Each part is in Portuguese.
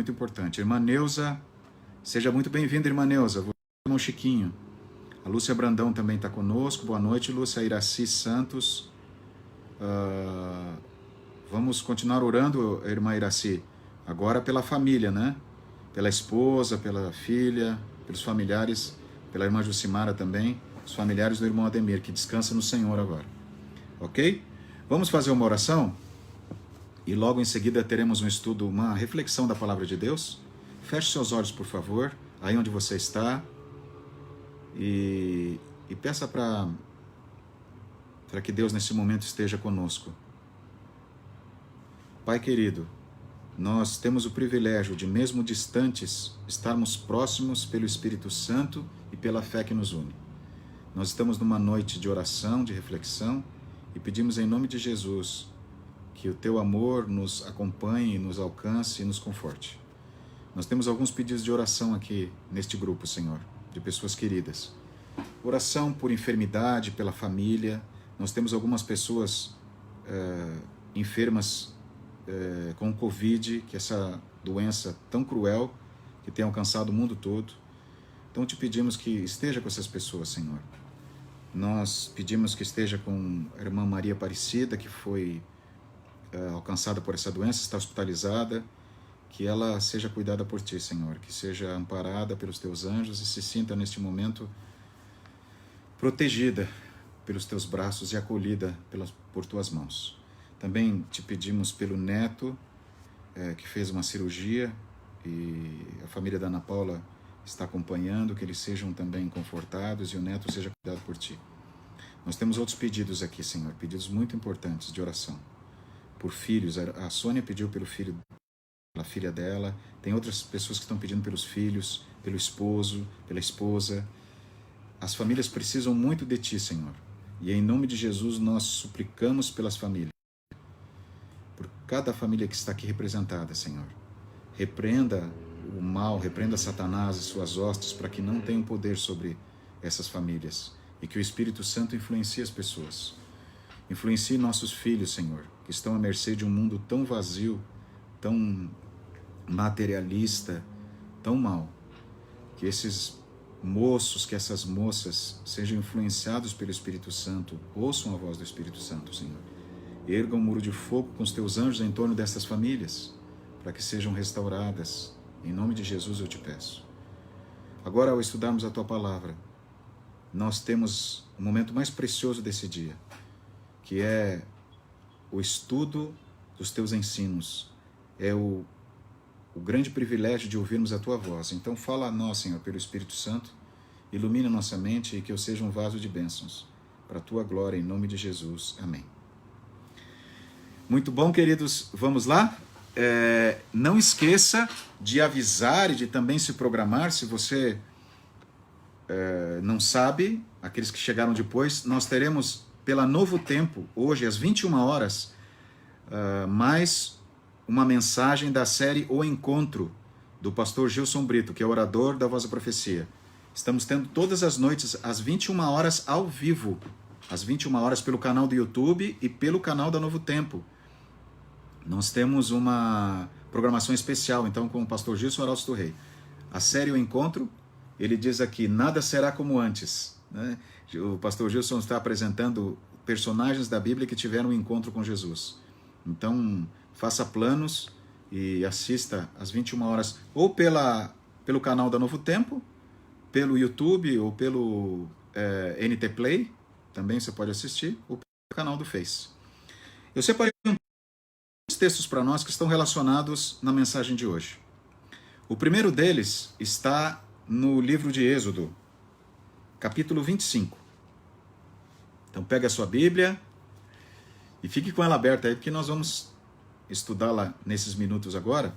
Muito importante. Irmã Neuza, seja muito bem-vinda, irmã Neuza. Você, irmão Chiquinho. A Lúcia Brandão também está conosco. Boa noite, Lúcia. Iraci Santos. Vamos continuar orando, irmã Iraci. Agora pela família, né? Pela esposa, pela filha, pelos familiares, pela irmã Jucimara também, os familiares do irmão Ademir, que descansa no Senhor agora. Ok? Vamos fazer uma oração? E logo em seguida teremos um estudo, uma reflexão da palavra de Deus. Feche seus olhos, por favor, aí onde você está. E peça para que Deus nesse momento esteja conosco. Pai querido, nós temos o privilégio de, mesmo distantes, estarmos próximos pelo Espírito Santo e pela fé que nos une. Nós estamos numa noite de oração, de reflexão, e pedimos em nome de Jesus que o Teu amor nos acompanhe, nos alcance e nos conforte. Nós temos alguns pedidos de oração aqui neste grupo, Senhor, de pessoas queridas. Oração por enfermidade, pela família. Nós temos algumas pessoas enfermas com o Covid, que é essa doença tão cruel que tem alcançado o mundo todo. Então te pedimos que esteja com essas pessoas, Senhor. Nós pedimos que esteja com a irmã Maria Aparecida, que foi alcançada por essa doença, está hospitalizada, que ela seja cuidada por Ti, Senhor, que seja amparada pelos Teus anjos e se sinta neste momento protegida pelos Teus braços e acolhida por Tuas mãos. Também te pedimos pelo neto, que fez uma cirurgia, e a família da Ana Paula está acompanhando, que eles sejam também confortados e o neto seja cuidado por Ti. Nós temos outros pedidos aqui, Senhor, pedidos muito importantes de oração. Por filhos, a Sônia pediu pelo filho, pela filha dela, tem outras pessoas que estão pedindo pelos filhos, pelo esposo, pela esposa. As famílias precisam muito de Ti, Senhor, e em nome de Jesus nós suplicamos pelas famílias. Por cada família que está aqui representada, Senhor. Repreenda o mal, repreenda Satanás e suas hostes para que não tenham poder sobre essas famílias e que o Espírito Santo influencie as pessoas. Influencie nossos filhos, Senhor, que estão à mercê de um mundo tão vazio, tão materialista, tão mau. Que esses moços, que essas moças sejam influenciados pelo Espírito Santo, ouçam a voz do Espírito Santo, Senhor. Erga um muro de fogo com os Teus anjos em torno dessas famílias, para que sejam restauradas. Em nome de Jesus eu te peço. Agora, ao estudarmos a Tua palavra, nós temos o momento mais precioso desse dia, que é o estudo dos Teus ensinos. É o grande privilégio de ouvirmos a Tua voz. Então fala a nós, Senhor, pelo Espírito Santo, ilumina nossa mente e que eu seja um vaso de bênçãos, para a Tua glória, em nome de Jesus. Amém. Muito bom, queridos, vamos lá? Não esqueça de avisar e de também se programar, se você não sabe, aqueles que chegaram depois, nós teremos pela Novo Tempo, hoje às 21 horas, mais uma mensagem da série O Encontro, do pastor Gilson Brito, que é orador da Voz da Profecia. Estamos tendo todas as noites, às 21 horas, ao vivo, às 21 horas pelo canal do YouTube e pelo canal da Novo Tempo. Nós temos uma programação especial, então, com o pastor Gilson Arausto Rei. A série O Encontro, ele diz aqui, nada será como antes, né? O pastor Gilson está apresentando personagens da Bíblia que tiveram um encontro com Jesus. Então, faça planos e assista às 21 horas, ou pelo canal da Novo Tempo, pelo YouTube ou pelo NT Play, também você pode assistir, ou pelo canal do Face. Eu separei textos para nós que estão relacionados na mensagem de hoje. O primeiro deles está no livro de Êxodo, capítulo 25. Então pegue a sua Bíblia e fique com ela aberta aí, porque nós vamos estudá-la nesses minutos agora.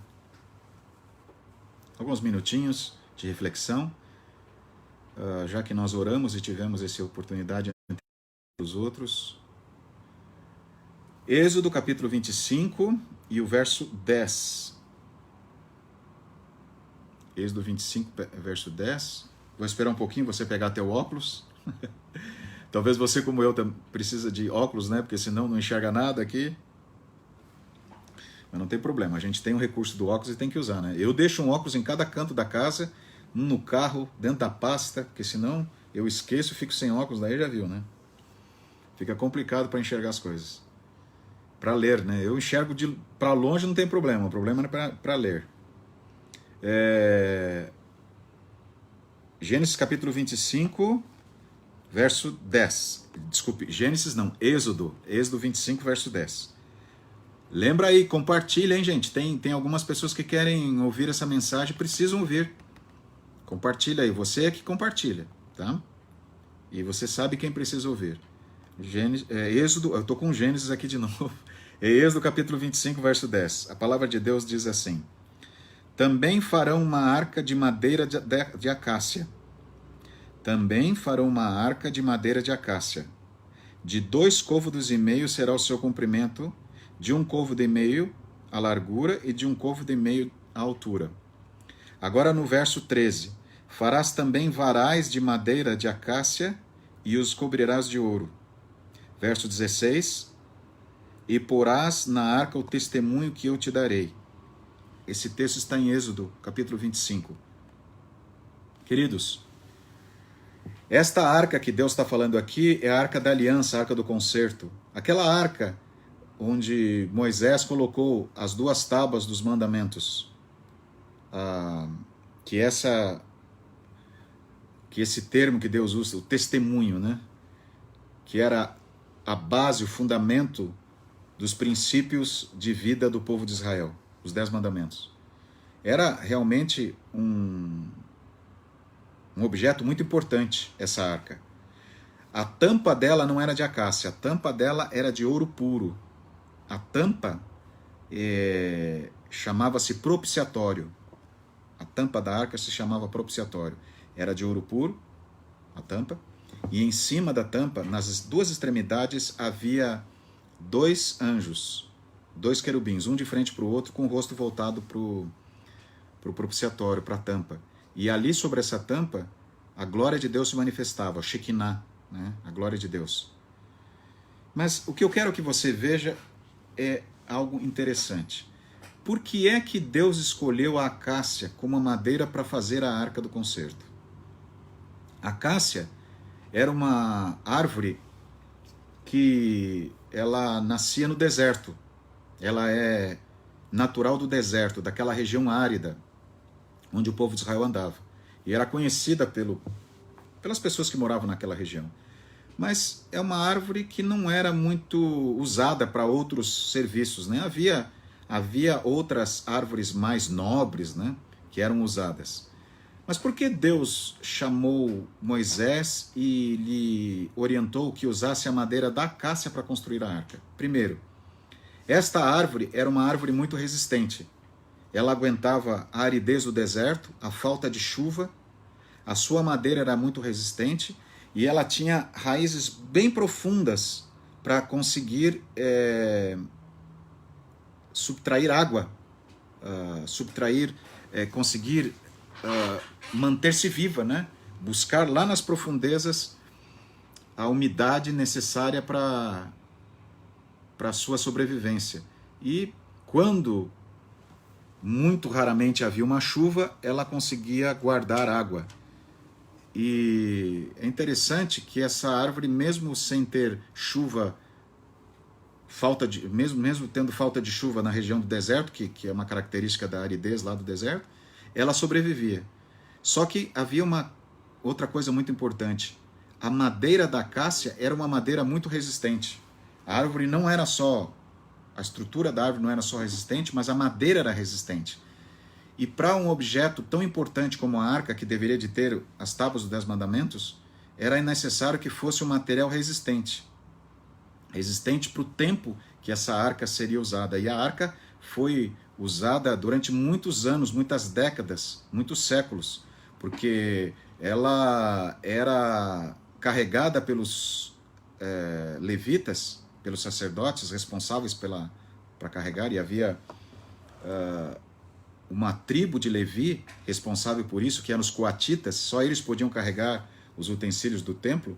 Alguns minutinhos de reflexão, já que nós oramos e tivemos essa oportunidade entre os outros. Êxodo capítulo 25 e o verso 10. Êxodo 25, verso 10. Vou esperar um pouquinho você pegar teu óculos. Talvez você, como eu, precisa de óculos, né? Porque senão não enxerga nada aqui. Mas não tem problema, a gente tem o recurso do óculos e tem que usar, né? Eu deixo um óculos em cada canto da casa, um no carro, dentro da pasta, porque senão eu esqueço e fico sem óculos, daí já viu, né? Fica complicado para enxergar as coisas. Para ler, né? Eu enxergo para longe, não tem problema, o problema é para ler. Gênesis capítulo 25, verso 10. Desculpe, Gênesis não, Êxodo 25, verso 10. Lembra aí, compartilha, hein, gente? Tem algumas pessoas que querem ouvir essa mensagem, precisam ouvir. Compartilha aí, você é que compartilha, tá? E você sabe quem precisa ouvir. Êxodo, eu estou com Gênesis aqui de novo. Êxodo capítulo 25, verso 10. A palavra de Deus diz assim: também farão uma arca de madeira de acácia. Também farão uma arca de madeira de acácia. De 2 côvados e meio será o seu comprimento, de 1 côvado e meio a largura e de 1 côvado e meio a altura. Agora no verso 13: farás também varais de madeira de acácia e os cobrirás de ouro. Verso 16: e porás na arca o testemunho que eu te darei. Esse texto está em Êxodo, capítulo 25. Queridos, esta arca que Deus está falando aqui é a arca da aliança, a arca do concerto. Aquela arca onde Moisés colocou as 2 tábuas dos mandamentos. Que esse termo que Deus usa, o testemunho, né? Que era a base, o fundamento dos princípios de vida do povo de Israel, os 10 mandamentos. Era realmente um objeto muito importante, essa arca. A tampa dela não era de acácia, a tampa dela era de ouro puro. A tampa chamava-se propiciatório. A tampa da arca se chamava propiciatório. Era de ouro puro, a tampa, e em cima da tampa, nas 2 extremidades, havia 2 anjos, 2 querubins, um de frente para o outro, com o rosto voltado para o propiciatório, para a tampa. E ali sobre essa tampa, a glória de Deus se manifestava, a Shekinah, né? A glória de Deus. Mas o que eu quero que você veja é algo interessante. Por que é que Deus escolheu a acácia como a madeira para fazer a arca do concerto? A acácia era uma árvore que ela nascia no deserto. Ela é natural do deserto, daquela região árida onde o povo de Israel andava. E era conhecida pelas pessoas que moravam naquela região. Mas é uma árvore que não era muito usada para outros serviços, né? Havia outras árvores mais nobres, né, que eram usadas. Mas por que Deus chamou Moisés e lhe orientou que usasse a madeira da acácia para construir a arca? Primeiro, esta árvore era uma árvore muito resistente. Ela aguentava a aridez do deserto, a falta de chuva, a sua madeira era muito resistente e ela tinha raízes bem profundas para conseguir subtrair água, conseguir manter-se viva, né? Buscar lá nas profundezas a umidade necessária para a sua sobrevivência. E quando muito raramente havia uma chuva, ela conseguia guardar água. E é interessante que essa árvore, mesmo sem ter chuva, mesmo tendo falta de chuva na região do deserto, que é uma característica da aridez lá do deserto, ela sobrevivia. Só que havia uma outra coisa muito importante. A madeira da acácia era uma madeira muito resistente. A árvore não era só... A estrutura da árvore não era só resistente, mas a madeira era resistente. E para um objeto tão importante como a arca, que deveria de ter as tábuas dos 10 mandamentos, era necessário que fosse um material resistente. Resistente para o tempo que essa arca seria usada. E a arca foi usada durante muitos anos, muitas décadas, muitos séculos, porque ela era carregada pelos levitas, pelos sacerdotes responsáveis para carregar, e havia uma tribo de Levi responsável por isso, que eram os coatitas. Só eles podiam carregar os utensílios do templo,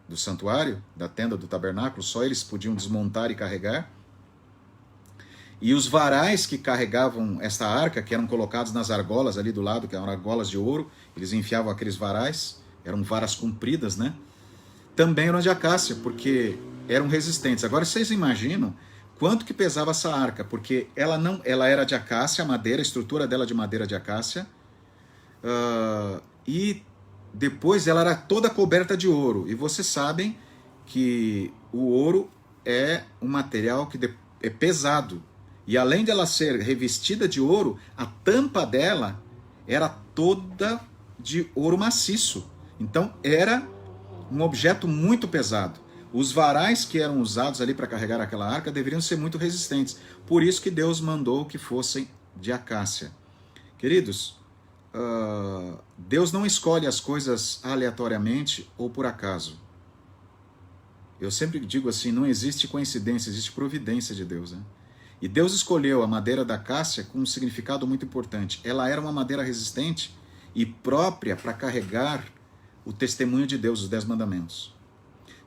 do santuário, da tenda do tabernáculo, só eles podiam desmontar e carregar. E os varais que carregavam esta arca, que eram colocados nas argolas ali do lado, que eram argolas de ouro, eles enfiavam aqueles varais, eram varas compridas, né? Também eram de acácia, porque eram resistentes. Agora vocês imaginam quanto que pesava essa arca, porque ela era de acácia, a madeira, a estrutura dela de madeira de acácia, e depois ela era toda coberta de ouro. E vocês sabem que o ouro é um material que é pesado. E além de ela ser revestida de ouro, a tampa dela era toda de ouro maciço. Então era um objeto muito pesado. Os varais que eram usados ali para carregar aquela arca deveriam ser muito resistentes. Por isso que Deus mandou que fossem de acácia. Queridos, Deus não escolhe as coisas aleatoriamente ou por acaso. Eu sempre digo assim, não existe coincidência, existe providência de Deus, né? E Deus escolheu a madeira da acácia com um significado muito importante. Ela era uma madeira resistente e própria para carregar o testemunho de Deus, os 10 mandamentos.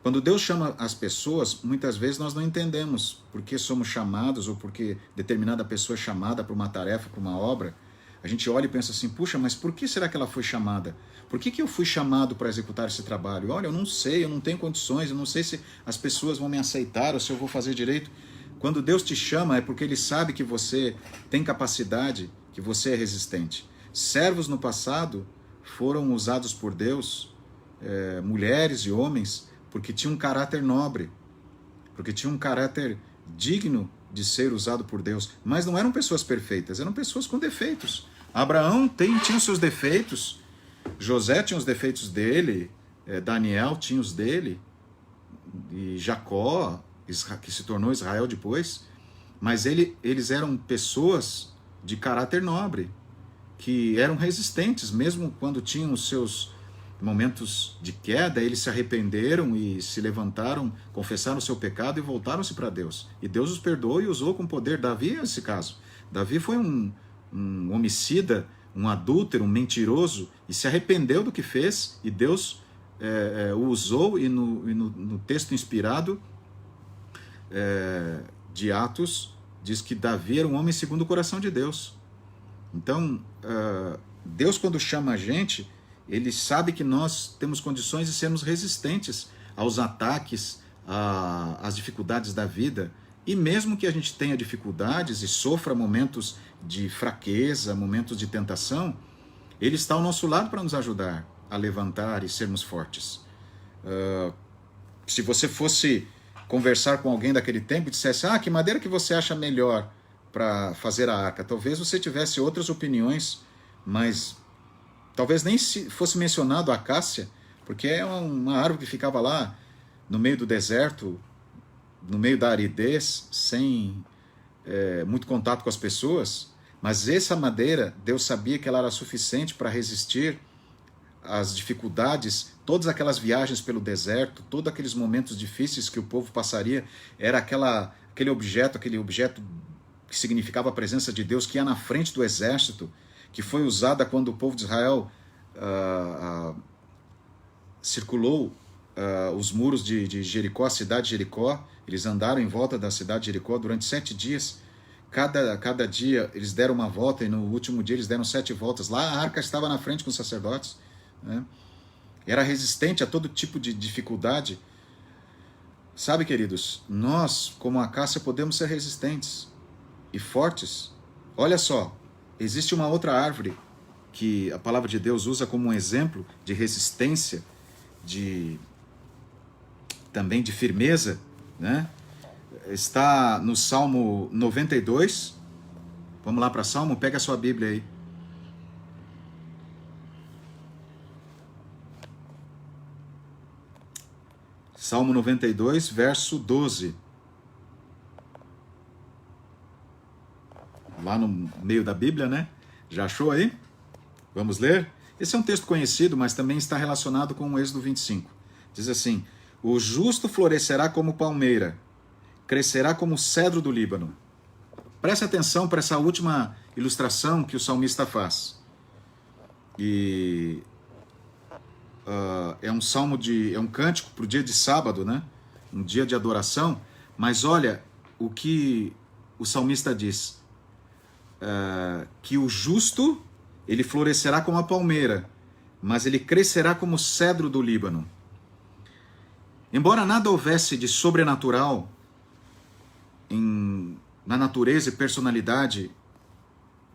Quando Deus chama as pessoas, muitas vezes nós não entendemos por que somos chamados ou porque determinada pessoa é chamada para uma tarefa, para uma obra. A gente olha e pensa assim, puxa, mas por que será que ela foi chamada? Por que eu fui chamado para executar esse trabalho? Olha, eu não sei, eu não tenho condições, eu não sei se as pessoas vão me aceitar ou se eu vou fazer direito. Quando Deus te chama é porque Ele sabe que você tem capacidade, que você é resistente. Servos no passado foram usados por Deus, mulheres e homens, porque tinham um caráter nobre, porque tinham um caráter digno de ser usado por Deus. Mas não eram pessoas perfeitas, eram pessoas com defeitos. Abraão tinha os seus defeitos, José tinha os defeitos dele, Daniel tinha os dele, e Jacó, que se tornou Israel depois, mas eles eram pessoas de caráter nobre, que eram resistentes, mesmo quando tinham os seus momentos de queda, eles se arrependeram e se levantaram, confessaram o seu pecado e voltaram-se para Deus. E Deus os perdoou e usou com poder. Davi é esse caso. Davi foi um homicida, um adúltero, um mentiroso, e se arrependeu do que fez, e Deus o usou, e no texto inspirado de Atos, diz que Davi era um homem segundo o coração de Deus. Então, Deus, quando chama a gente, Ele sabe que nós temos condições de sermos resistentes aos ataques, às dificuldades da vida. E mesmo que a gente tenha dificuldades e sofra momentos de fraqueza, momentos de tentação, Ele está ao nosso lado para nos ajudar a levantar e sermos fortes. Se você fosse conversar com alguém daquele tempo e dissesse, que madeira que você acha melhor para fazer a arca? Talvez você tivesse outras opiniões, mas talvez nem fosse mencionado a acácia, porque é uma árvore que ficava lá no meio do deserto, no meio da aridez, sem muito contato com as pessoas. Mas essa madeira, Deus sabia que ela era suficiente para resistir às dificuldades, todas aquelas viagens pelo deserto, todos aqueles momentos difíceis que o povo passaria. Era aquele objeto que significava a presença de Deus, que ia na frente do exército, que foi usada quando o povo de Israel circulou os muros de Jericó, a cidade de Jericó. Eles andaram em volta da cidade de Jericó durante 7 dias. Cada dia eles deram uma volta, e no último dia eles deram 7 voltas. Lá a arca estava na frente com os sacerdotes, né? Era resistente a todo tipo de dificuldade. Sabe, queridos, nós, como a acácia, podemos ser resistentes e fortes. Olha só, existe uma outra árvore que a palavra de Deus usa como um exemplo de resistência, também de firmeza, né? Está no Salmo 92. Vamos lá para Salmo, pega a sua Bíblia aí. Salmo 92, verso 12. Lá no meio da Bíblia, né? Já achou aí? Vamos ler? Esse é um texto conhecido, mas também está relacionado com o Êxodo 25. Diz assim: o justo florescerá como palmeira, crescerá como o cedro do Líbano. Preste atenção para essa última ilustração que o salmista faz. E é um cântico para o dia de sábado, né? Um dia de adoração. Mas olha o que o salmista diz que o justo, ele florescerá como a palmeira, mas ele crescerá como o cedro do Líbano. Embora nada houvesse de sobrenatural na natureza e personalidade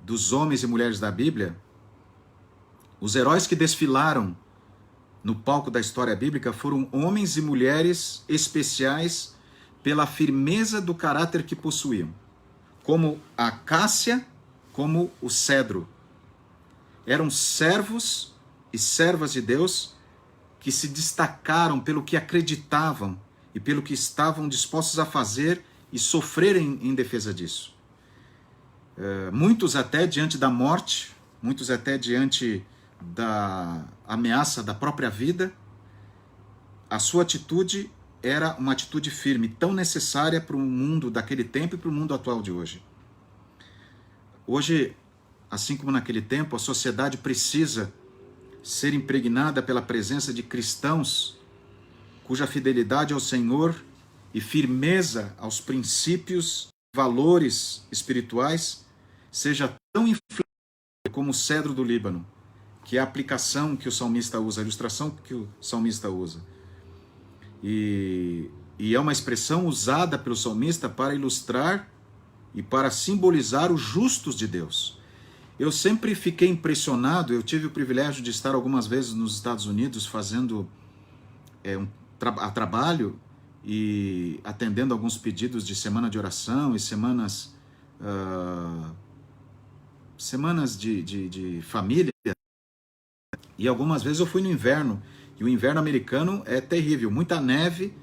dos homens e mulheres da Bíblia, os heróis que desfilaram no palco da história bíblica foram homens e mulheres especiais pela firmeza do caráter que possuíam, como a acácia, como o cedro. Eram servos e servas de Deus que se destacaram pelo que acreditavam e pelo que estavam dispostos a fazer e sofrer em defesa disso. Muitos até diante da morte, muitos até diante da ameaça da própria vida, a sua atitude era uma atitude firme, tão necessária para o mundo daquele tempo e para o mundo atual de hoje. Hoje, assim como naquele tempo, a sociedade precisa ser impregnada pela presença de cristãos cuja fidelidade ao Senhor e firmeza aos princípios, valores espirituais seja tão influente como o cedro do Líbano, que é a aplicação que o salmista usa, a ilustração que o salmista usa. E é uma expressão usada pelo salmista para ilustrar e para simbolizar os justos de Deus. Eu sempre fiquei impressionado, eu tive o privilégio de estar algumas vezes nos Estados Unidos fazendo trabalho e atendendo alguns pedidos de semana de oração e semanas de família. E algumas vezes eu fui no inverno, e o inverno americano é terrível, muita neve,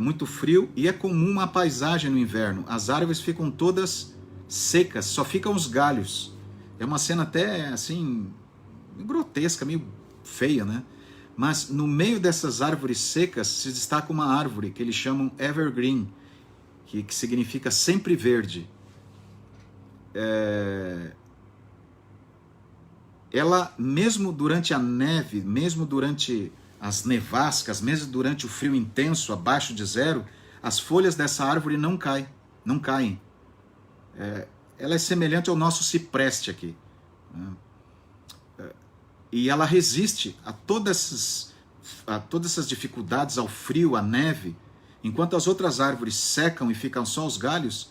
muito frio, e é comum a paisagem no inverno. As árvores ficam todas secas, só ficam os galhos. É uma cena até assim, grotesca, meio feia, né? Mas no meio dessas árvores secas se destaca uma árvore que eles chamam evergreen, que significa sempre verde. Ela, mesmo durante a neve, mesmo durante as nevascas, mesmo durante o frio intenso, abaixo de zero, as folhas dessa árvore não caem. Ela é semelhante ao nosso cipreste aqui. E ela resiste a todas essas dificuldades, ao frio, à neve. Enquanto as outras árvores secam e ficam só os galhos,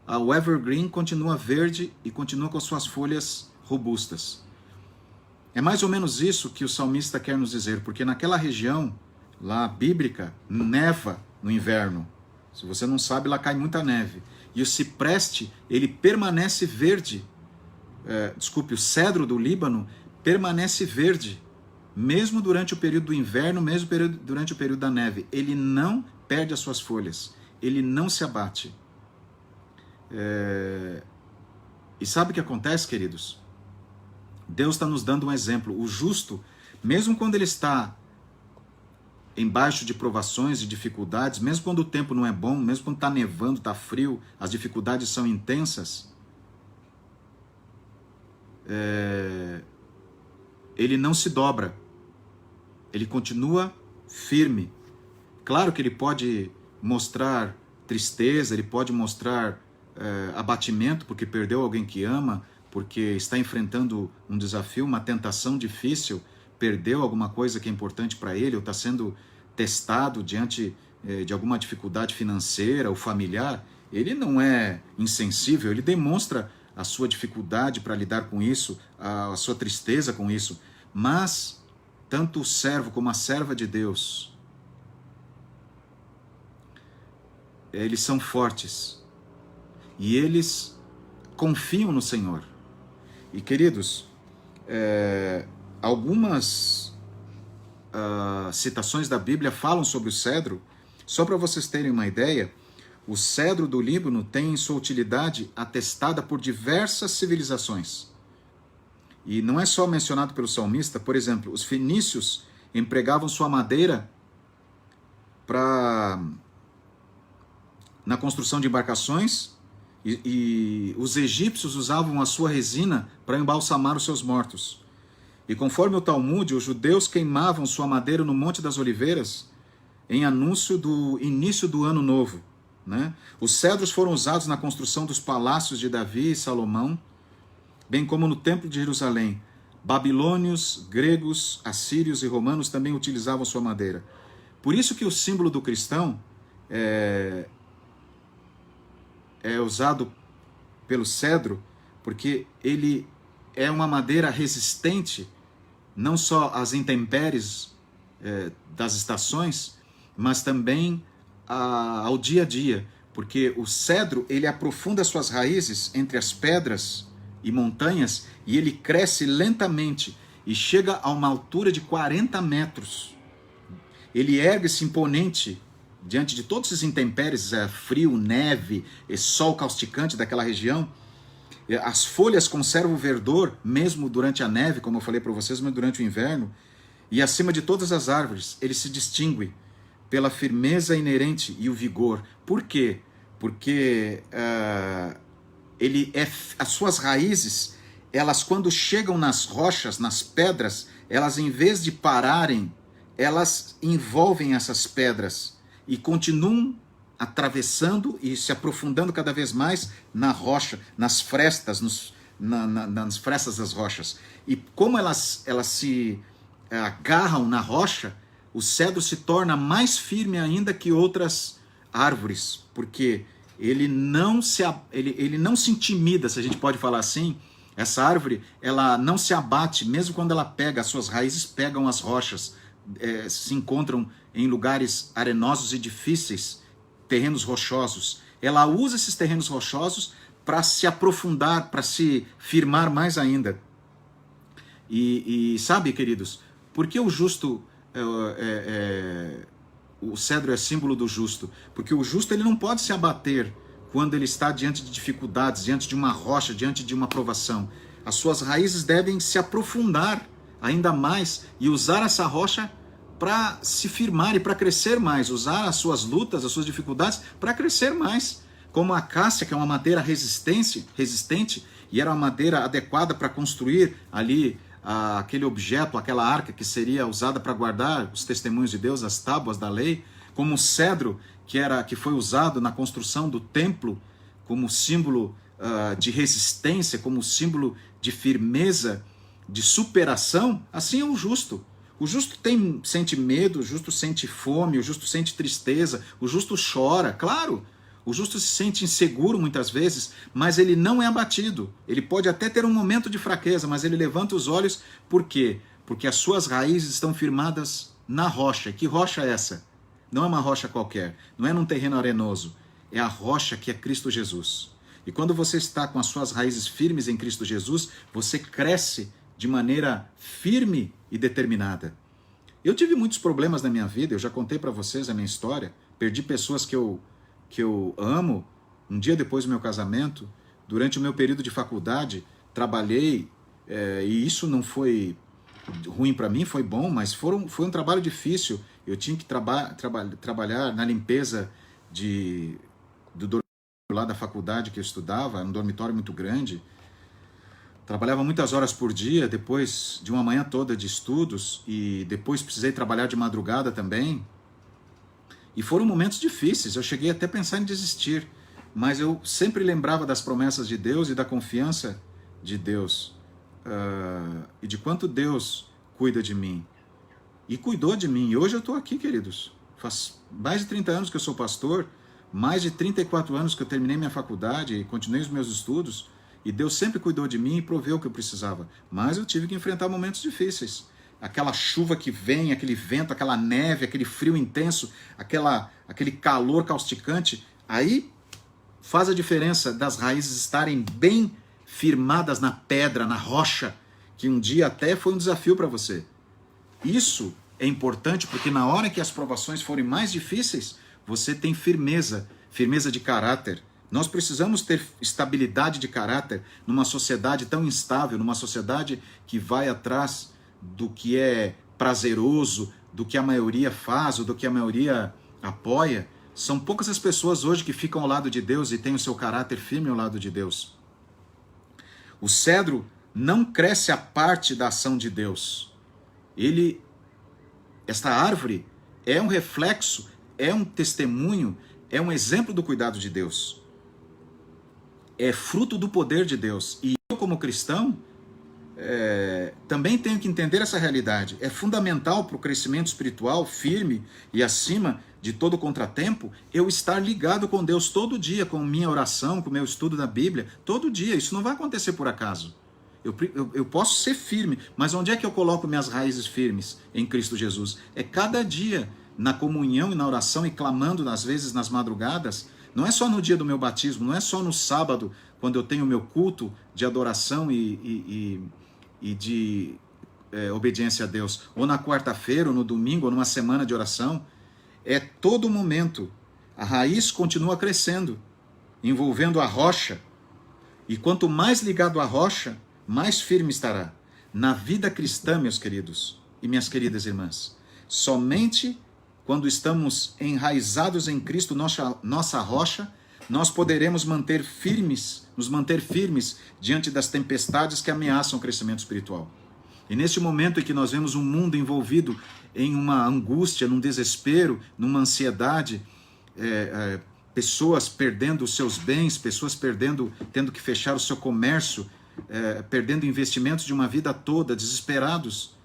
o evergreen continua verde e continua com suas folhas robustas. É mais ou menos isso que o salmista quer nos dizer, porque naquela região lá bíblica, neva no inverno. Se você não sabe, lá cai muita neve. E o cipreste, ele permanece verde. O cedro do Líbano permanece verde, mesmo durante o período do inverno, mesmo durante o período da neve. Ele não perde as suas folhas, ele não se abate. E sabe o que acontece, queridos? Deus está nos dando um exemplo. O justo, mesmo quando ele está embaixo de provações e dificuldades, mesmo quando o tempo não é bom, mesmo quando está nevando, está frio, as dificuldades são intensas, ele não se dobra, ele continua firme. Claro que ele pode mostrar tristeza, ele pode mostrar abatimento porque perdeu alguém que ama, porque está enfrentando um desafio, uma tentação difícil, perdeu alguma coisa que é importante para ele, ou está sendo testado diante de alguma dificuldade financeira ou familiar. Ele não é insensível, ele demonstra a sua dificuldade para lidar com isso, a sua tristeza com isso. Mas tanto o servo como a serva de Deus, eles são fortes e eles confiam no Senhor. E queridos, algumas citações da Bíblia falam sobre o cedro. Só para vocês terem uma ideia, o cedro do Líbano tem sua utilidade atestada por diversas civilizações. E não é só mencionado pelo salmista. Por exemplo, os fenícios empregavam sua madeira na construção de embarcações, e os egípcios usavam a sua resina para embalsamar os seus mortos. E conforme o Talmud, os judeus queimavam sua madeira no Monte das Oliveiras em anúncio do início do Ano Novo. né? Os cedros foram usados na construção dos palácios de Davi e Salomão, bem como no Templo de Jerusalém. Babilônios, gregos, assírios e romanos também utilizavam sua madeira. Por isso que o símbolo do cristão é usado pelo cedro, porque ele é uma madeira resistente não só às intempéries das estações, mas também ao dia a dia, porque o cedro ele aprofunda suas raízes entre as pedras e montanhas e ele cresce lentamente e chega a uma altura de 40 metros. Ele ergue-se imponente diante de todos esses intempéries, frio, neve, sol causticante daquela região. As folhas conservam o verdor, mesmo durante a neve, como eu falei para vocês, mas durante o inverno. E acima de todas as árvores, ele se distingue pela firmeza inerente e o vigor. Por quê? Porque as suas raízes, elas quando chegam nas rochas, nas pedras, elas em vez de pararem, elas envolvem essas pedras e continuam atravessando e se aprofundando cada vez mais na rocha, nas frestas, nas frestas das rochas. E como elas se agarram na rocha, o cedro se torna mais firme ainda que outras árvores, porque ele não se intimida, se a gente pode falar assim. Essa árvore, ela não se abate, mesmo quando ela pega, as suas raízes pegam as rochas, se encontram em lugares arenosos e difíceis, terrenos rochosos. Ela usa esses terrenos rochosos para se aprofundar, para se firmar mais ainda. E sabe, queridos, por que o justo, o cedro é símbolo do justo? Porque o justo ele não pode se abater quando ele está diante de dificuldades, diante de uma rocha, diante de uma provação. As suas raízes devem se aprofundar ainda mais e usar essa rocha para se firmar e para crescer mais, usar as suas lutas, as suas dificuldades para crescer mais. Como a acácia, que é uma madeira resistente, e era uma madeira adequada para construir ali aquele objeto, aquela arca que seria usada para guardar os testemunhos de Deus, as tábuas da lei, como o cedro que foi usado na construção do templo como símbolo de resistência, como símbolo de firmeza, de superação. Assim é o justo. O justo sente medo, o justo sente fome, o justo sente tristeza, o justo chora, claro. O justo se sente inseguro muitas vezes, mas ele não é abatido. Ele pode até ter um momento de fraqueza, mas ele levanta os olhos. Por quê? Porque as suas raízes estão firmadas na rocha. Que rocha é essa? Não é uma rocha qualquer, não é num terreno arenoso. É a rocha que é Cristo Jesus. E quando você está com as suas raízes firmes em Cristo Jesus, você cresce de maneira firme e determinada. Eu tive muitos problemas na minha vida, eu já contei para vocês a minha história, perdi pessoas que eu amo, um dia depois do meu casamento, durante o meu período de faculdade, trabalhei, e isso não foi ruim para mim, foi bom, mas foi um trabalho difícil. Eu tinha que trabalhar na limpeza do dormitório lá da faculdade que eu estudava, um dormitório muito grande. Trabalhava muitas horas por dia, depois de uma manhã toda de estudos, e depois precisei trabalhar de madrugada também. E foram momentos difíceis, eu cheguei até a pensar em desistir, mas eu sempre lembrava das promessas de Deus e da confiança de Deus, e de quanto Deus cuida de mim. E cuidou de mim, e hoje eu estou aqui, queridos. Faz mais de 30 anos que eu sou pastor, mais de 34 anos que eu terminei minha faculdade e continuei os meus estudos, e Deus sempre cuidou de mim e proveu o que eu precisava. Mas eu tive que enfrentar momentos difíceis. Aquela chuva que vem, aquele vento, aquela neve, aquele frio intenso, aquele calor causticante, aí faz a diferença das raízes estarem bem firmadas na pedra, na rocha, que um dia até foi um desafio para você. Isso é importante porque na hora que as provações forem mais difíceis, você tem firmeza de caráter. Nós precisamos ter estabilidade de caráter numa sociedade tão instável, numa sociedade que vai atrás do que é prazeroso, do que a maioria faz, ou do que a maioria apoia. São poucas as pessoas hoje que ficam ao lado de Deus e têm o seu caráter firme ao lado de Deus. O cedro não cresce à parte da ação de Deus. Esta árvore é um reflexo, é um testemunho, é um exemplo do cuidado de Deus. É fruto do poder de Deus. E eu, como cristão, também tenho que entender essa realidade. É fundamental para o crescimento espiritual firme e acima de todo contratempo, eu estar ligado com Deus todo dia, com minha oração, com o meu estudo da Bíblia, todo dia. Isso não vai acontecer por acaso. Eu posso ser firme, mas onde é que eu coloco minhas raízes firmes? Em Cristo Jesus. É cada dia, na comunhão e na oração, e clamando, às vezes, nas madrugadas. Não é só no dia do meu batismo, não é só no sábado, quando eu tenho o meu culto de adoração e de obediência a Deus, ou na quarta-feira, ou no domingo, ou numa semana de oração. É todo momento. A raiz continua crescendo, envolvendo a rocha. E quanto mais ligado à rocha, mais firme estará. Na vida cristã, meus queridos e minhas queridas irmãs, somente quando estamos enraizados em Cristo, nossa rocha, nós poderemos nos manter firmes diante das tempestades que ameaçam o crescimento espiritual. E neste momento em que nós vemos um mundo envolvido em uma angústia, num desespero, numa ansiedade, pessoas perdendo os seus bens, pessoas tendo que fechar o seu comércio, perdendo investimentos de uma vida toda, desesperados.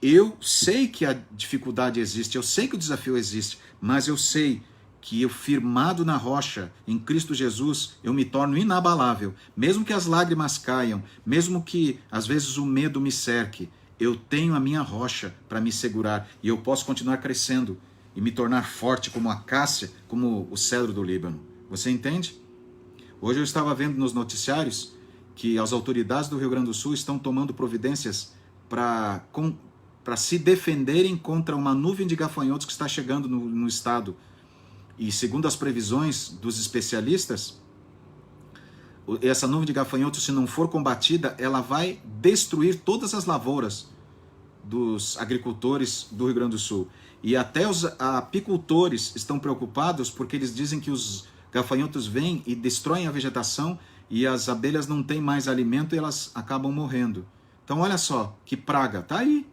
Eu sei que a dificuldade existe, eu sei que o desafio existe, mas eu sei que eu, firmado na rocha, em Cristo Jesus, eu me torno inabalável. Mesmo que as lágrimas caiam, mesmo que às vezes o medo me cerque, eu tenho a minha rocha para me segurar e eu posso continuar crescendo e me tornar forte como a acácia, como o cedro do Líbano. Você entende? Hoje eu estava vendo nos noticiários que as autoridades do Rio Grande do Sul estão tomando providências para se defenderem contra uma nuvem de gafanhotos que está chegando no estado. E segundo as previsões dos especialistas, essa nuvem de gafanhotos, se não for combatida, ela vai destruir todas as lavouras dos agricultores do Rio Grande do Sul. E até os apicultores estão preocupados porque eles dizem que os gafanhotos vêm e destroem a vegetação e as abelhas não têm mais alimento e elas acabam morrendo. Então olha só, que praga, tá aí.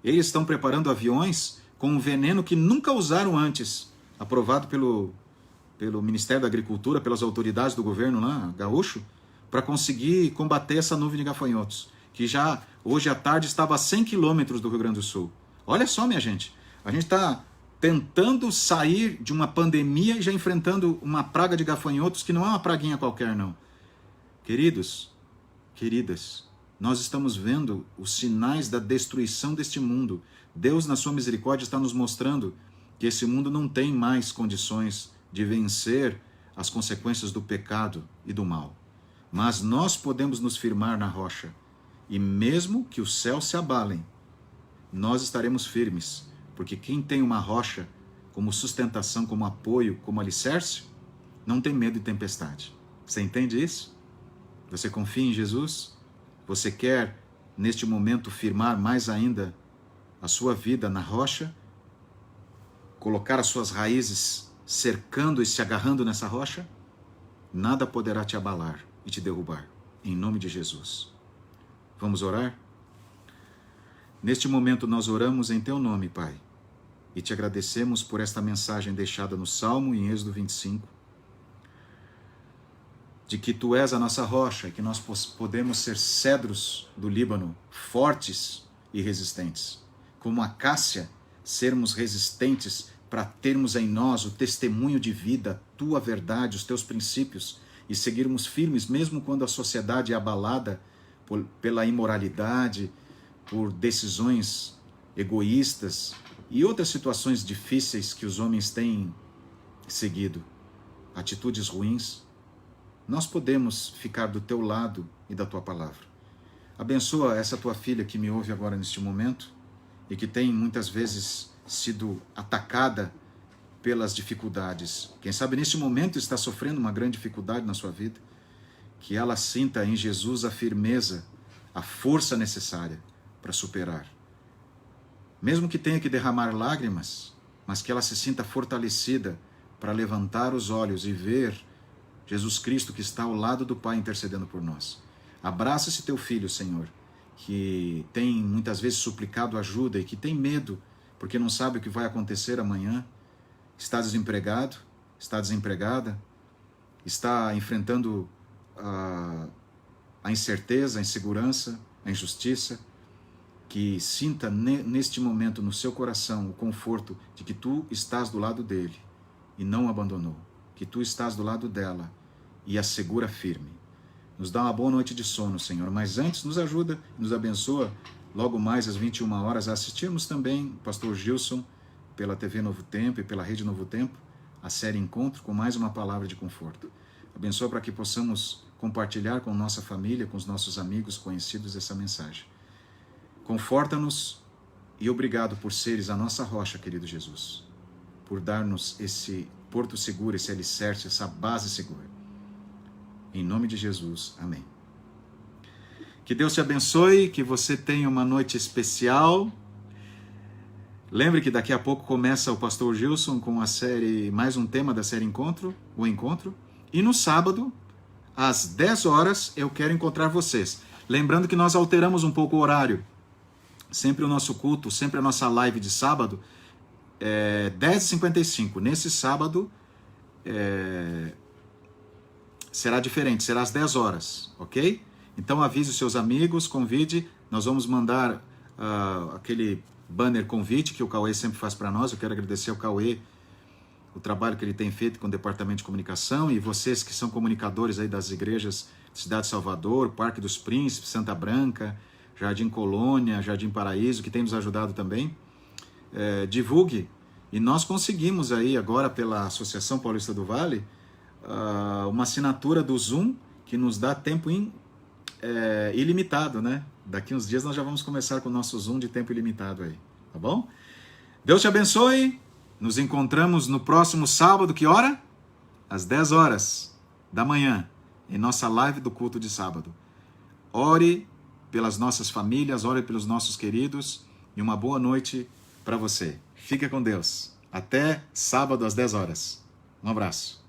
Eles estão preparando aviões com um veneno que nunca usaram antes, aprovado pelo Ministério da Agricultura, pelas autoridades do governo lá, gaúcho, para conseguir combater essa nuvem de gafanhotos, que já hoje à tarde estava a 100 quilômetros do Rio Grande do Sul. Olha só, minha gente, a gente está tentando sair de uma pandemia e já enfrentando uma praga de gafanhotos que não é uma praguinha qualquer, não. Queridos, queridas, nós estamos vendo os sinais da destruição deste mundo. Deus, na sua misericórdia, está nos mostrando que esse mundo não tem mais condições de vencer as consequências do pecado e do mal. Mas nós podemos nos firmar na rocha. E mesmo que os céus se abalem, nós estaremos firmes. Porque quem tem uma rocha como sustentação, como apoio, como alicerce, não tem medo de tempestade. Você entende isso? Você confia em Jesus? Você quer, neste momento, firmar mais ainda a sua vida na rocha? Colocar as suas raízes cercando e se agarrando nessa rocha? Nada poderá te abalar e te derrubar, em nome de Jesus. Vamos orar? Neste momento nós oramos em Teu nome, Pai, e te agradecemos por esta mensagem deixada no Salmo e em Êxodo 25, de que Tu és a nossa rocha e que nós podemos ser cedros do Líbano, fortes e resistentes. Como a acácia, sermos resistentes para termos em nós o testemunho de vida, a Tua verdade, os Teus princípios, e seguirmos firmes mesmo quando a sociedade é abalada pela imoralidade, por decisões egoístas e outras situações difíceis que os homens têm seguido, atitudes ruins. Nós podemos ficar do Teu lado e da Tua palavra. Abençoa essa Tua filha que me ouve agora neste momento e que tem muitas vezes sido atacada pelas dificuldades. Quem sabe neste momento está sofrendo uma grande dificuldade na sua vida. Que ela sinta em Jesus a firmeza, a força necessária para superar. Mesmo que tenha que derramar lágrimas, mas que ela se sinta fortalecida para levantar os olhos e ver Jesus Cristo que está ao lado do Pai intercedendo por nós. Abraça esse Teu filho, Senhor, que tem muitas vezes suplicado ajuda e que tem medo, porque não sabe o que vai acontecer amanhã, está desempregado, está desempregada, está enfrentando a incerteza, a insegurança, a injustiça, que sinta neste momento no seu coração o conforto de que tu estás do lado dele e não o abandonou, que tu estás do lado dela e a segura firme. Nos dá uma boa noite de sono, Senhor, mas antes nos ajuda, nos abençoa, logo mais às 21 horas, a assistirmos também o pastor Gilson pela TV Novo Tempo e pela Rede Novo Tempo, a série Encontro, com mais uma palavra de conforto. Abençoa para que possamos compartilhar com nossa família, com os nossos amigos, conhecidos, essa mensagem. Conforta-nos e obrigado por seres a nossa rocha, querido Jesus, por dar-nos esse porto seguro, esse alicerce, essa base segura. Em nome de Jesus, amém. Que Deus te abençoe, que você tenha uma noite especial. Lembre que daqui a pouco começa o pastor Gilson com a série, mais um tema da série Encontro, o Encontro. E no sábado, às 10 horas, eu quero encontrar vocês. Lembrando que nós alteramos um pouco o horário. Sempre o nosso culto, sempre a nossa live de sábado, 10h55. Nesse sábado, será diferente, será às 10 horas, ok? Então avise os seus amigos, convide, nós vamos mandar aquele banner convite que o Cauê sempre faz para nós. Eu quero agradecer ao Cauê o trabalho que ele tem feito com o Departamento de Comunicação e vocês que são comunicadores aí das igrejas de Cidade de Salvador, Parque dos Príncipes, Santa Branca, Jardim Colônia, Jardim Paraíso, que tem nos ajudado também. Divulgue. E nós conseguimos aí agora pela Associação Paulista do Vale uma assinatura do Zoom que nos dá tempo ilimitado, né? Daqui uns dias nós já vamos começar com o nosso Zoom de tempo ilimitado aí, tá bom? Deus te abençoe, nos encontramos no próximo sábado, que hora? Às 10 horas da manhã, em nossa live do culto de sábado. Ore pelas nossas famílias, ore pelos nossos queridos e uma boa noite para você. Fica com Deus. Até sábado às 10 horas. Um abraço.